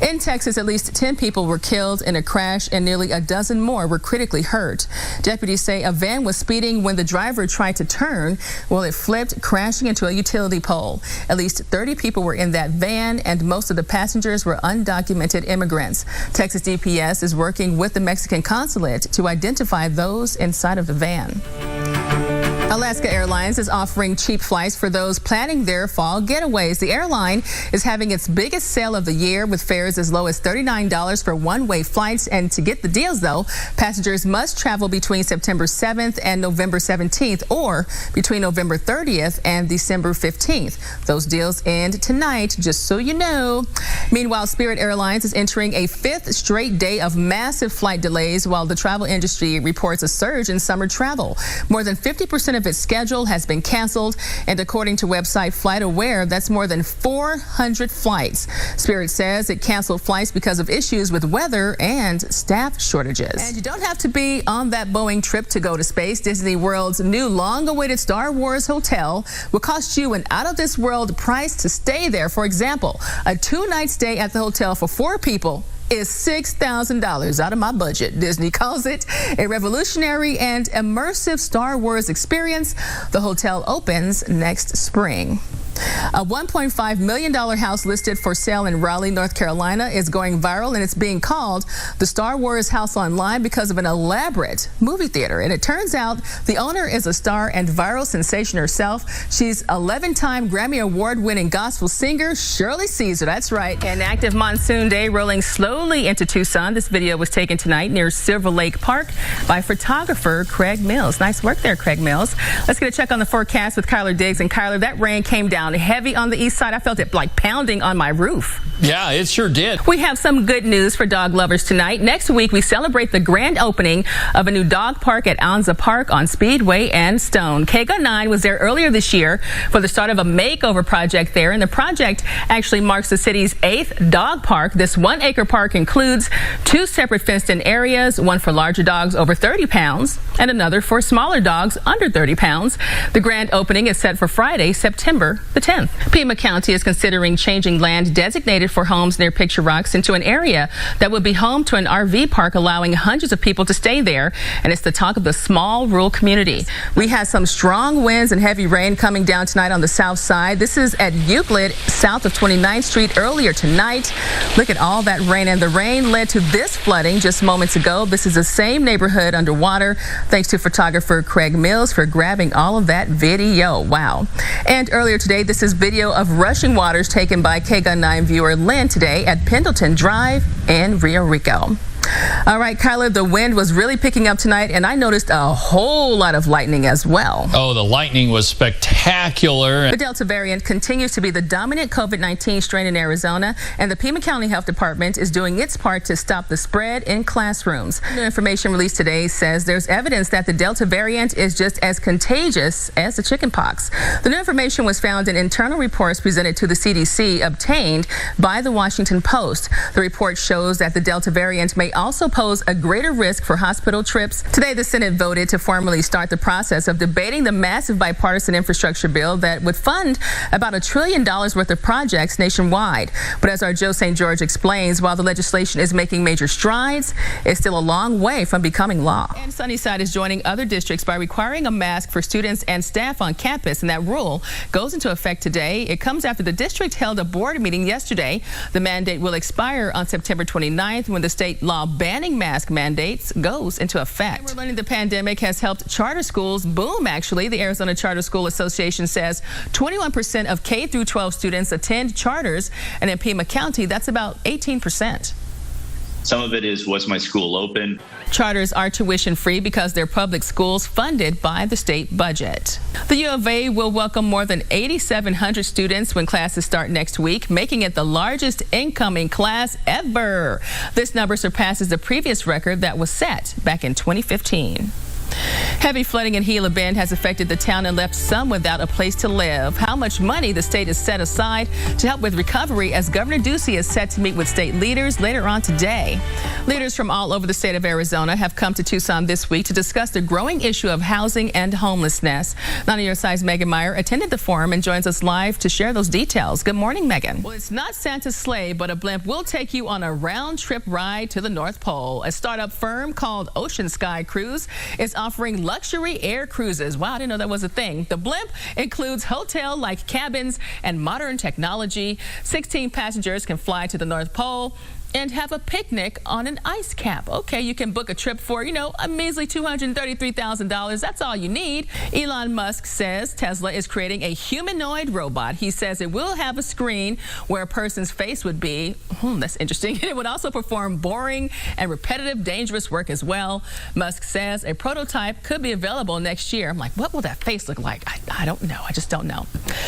In Texas, at least 10 people were killed in a crash and nearly a dozen more were critically hurt. Deputies say a van was speeding when the driver tried to turn. Well, it flipped, crashing into a utility pole. At least 30 people were in that van, and most of the passengers were undocumented immigrants. Texas DPS is working with the Mexican consulate to identify those inside of the van. Alaska Airlines is offering cheap flights for those planning their fall getaways. The airline is having its biggest sale of the year with fares as low as $39 for one-way flights. And to get the deals, though, passengers must travel between September 7th and November 17th or between November 30th and December 15th. Those deals end tonight, just so you know. Meanwhile, Spirit Airlines is entering a 5th straight day of massive flight delays while the travel industry reports a surge in summer travel. More than 50% of its schedule has been canceled, and according to website FlightAware, that's more than 400 flights. Spirit says it canceled flights because of issues with weather and staff shortages. And you don't have to be on that Boeing trip to go to space. Disney World's new long-awaited Star Wars hotel will cost you an out-of-this-world price to stay there. For example, a 2-night stay at the hotel for 4 people is $6,000 out of my budget. Disney calls it a revolutionary and immersive Star Wars experience. The hotel opens next spring. A $1.5 million house listed for sale in Raleigh, North Carolina is going viral, and it's being called the Star Wars House Online because of an elaborate movie theater. And it turns out the owner is a star and viral sensation herself. She's 11-time Grammy Award-winning gospel singer Shirley Caesar. That's right. An active monsoon day rolling slowly into Tucson. This video was taken tonight near Silver Lake Park by photographer Craig Mills. Nice work there, Craig Mills. Let's get a check on the forecast with Kyler Diggs. And Kyler, that rain came down heavy on the east side. I felt it like pounding on my roof. Yeah, it sure did. We have some good news for dog lovers tonight. Next week, we celebrate the grand opening of a new dog park at ANZA Park on Speedway and Stone. KGO 9 was there earlier this year for the start of a makeover project there, and the project actually marks the city's 8th dog park. This 1-acre park includes 2 separate fenced-in areas, one for larger dogs over 30 pounds and another for smaller dogs under 30 pounds. The grand opening is set for Friday, September the 10th. Pima County is considering changing land designated for homes near Picture Rocks into an area that would be home to an RV park, allowing hundreds of people to stay there. And it's the talk of the small rural community. We had some strong winds and heavy rain coming down tonight on the south side. This is at Euclid, south of 29th Street earlier tonight. Look at all that rain, and the rain led to this flooding just moments ago. This is the same neighborhood underwater. Thanks to photographer Craig Mills for grabbing all of that video. Wow. And earlier today, this is video of rushing waters taken by KGO 9 viewer Lynn today at Pendleton Drive in Rio Rico. All right, Kyler, the wind was really picking up tonight, and I noticed a whole lot of lightning as well. Oh, the lightning was spectacular. The Delta variant continues to be the dominant COVID-19 strain in Arizona, and the Pima County Health Department is doing its part to stop the spread in classrooms. New information released today says there's evidence that the Delta variant is just as contagious as the chickenpox. The new information was found in internal reports presented to the CDC obtained by the Washington Post. The report shows that the Delta variant may also pose a greater risk for hospital trips. Today, the Senate voted to formally start the process of debating the massive bipartisan infrastructure bill that would fund about $1 trillion worth of projects nationwide. But as our Joe St. George explains, while the legislation is making major strides, it's still a long way from becoming law. And Sunnyside is joining other districts by requiring a mask for students and staff on campus, and that rule goes into effect today. It comes after the district held a board meeting yesterday. The mandate will expire on September 29th when the state law banning mask mandates goes into effect. And we're learning the pandemic has helped charter schools boom, actually. The Arizona Charter School Association says 21% of K through 12 students attend charters, and in Pima County, that's about 18%. Some of it is, was my school open? Charters are tuition free because they're public schools funded by the state budget. The U of A will welcome more than 8,700 students when classes start next week, making it the largest incoming class ever. This number surpasses the previous record that was set back in 2015. Heavy flooding in Gila Bend has affected the town and left some without a place to live. How much money the state has set aside to help with recovery, as Governor Ducey is set to meet with state leaders later on today. Leaders from all over the state of Arizona have come to Tucson this week to discuss the growing issue of housing and homelessness. 9 on your side's Megan Meyer attended the forum and joins us live to share those details. Good morning, Megan. Well, it's not Santa's sleigh, but a blimp will take you on a round-trip ride to the North Pole. A startup firm called Ocean Sky Cruise is offering luxury air cruises. Wow, I didn't know that was a thing. The blimp includes hotel-like cabins and modern technology. 16 passengers can fly to the North Pole and have a picnic on an ice cap. Okay, you can book a trip for, a measly $233,000. That's all you need. Elon Musk says Tesla is creating a humanoid robot. He says it will have a screen where a person's face would be. That's interesting. It would also perform boring and repetitive, dangerous work as well. Musk says a prototype could be available next year. I'm like, what will that face look like? I don't know. I just don't know.